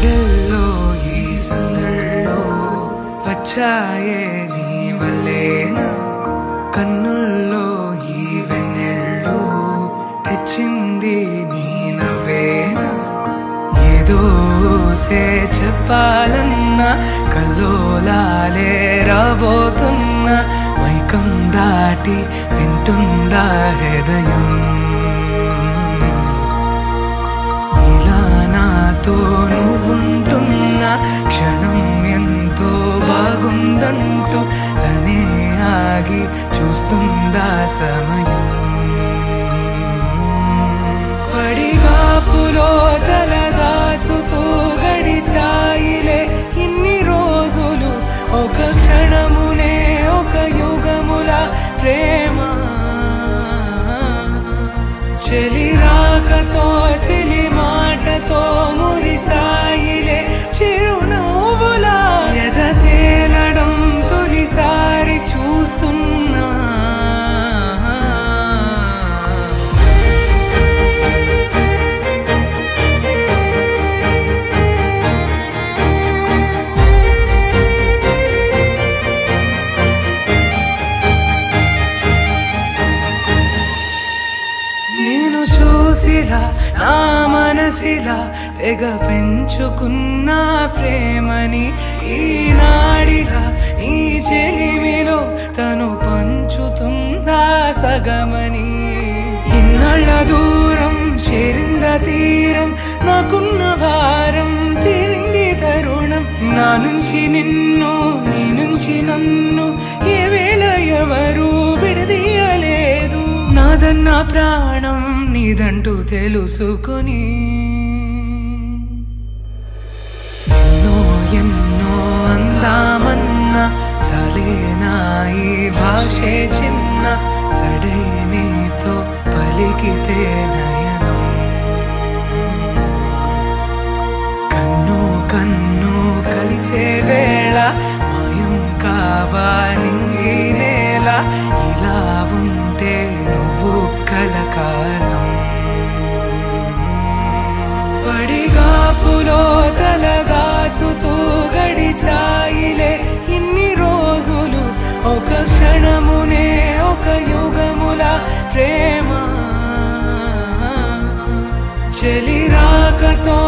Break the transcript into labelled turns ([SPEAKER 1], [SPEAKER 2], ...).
[SPEAKER 1] గుండెల్లో ఈ సందల్లో వచ్చాయే నీ వల్లేనా కన్నుల్లో ఈ వెన్నెళ్ళు తెచ్చింది నీ నవ్వేనా ఏదో చెప్పాలన్నా కల్లోలాలే రాబోతున్నా మైకం దాటి వింటుందా హృదయం ఇలా నాతో నువ్వుంటున్న క్షణం ఎంతో బాగుందంటూ తనే ఆగి చూస్తుందా సమయం పడిగాపులో తలదాచుతూ గడిచాయిలే ఇన్ని రోజులు ఒక క్షణమునే ఒక యుగముల ప్రేమ చెలి రాకతో చెలి మాటతో మురిసాయిలే చిరునవ్వులా ఎద తేలడం తొలిసారి చూస్తున్నా నా మనసిలా తెగ పెంచుకున్న ప్రేమని ఈనాడిలా ఈ చెలిమిలో తను పంచుతుందా సగమని ఇన్నాళ్ళ దూరం చేరింద తీరం నాకున్న భారం తీరింది తరుణం నా నుంచి నిన్ను నీ నుంచి నన్ను ఏ వేళ ఎవరు విడదీయలేదు నాదన్న ప్రాణం నీదంటూ తెలుసుకొని ఎన్నో ఎన్నో అందామన్నా చాలేనా ఈ భాషే చిన్న సడైనీతో పలికితే నయనం కన్ను కన్ను కలిసే వేళ మాయం కావాలింగి నేల ఇలా ఉంటే నువ్వు కలకాలం పడిగాపులో తలదాచుతూ గడిచాయిలే ఇన్ని రోజులు ఒక క్షణమునే ఒక యుగముల ప్రేమ చెలి రాకతో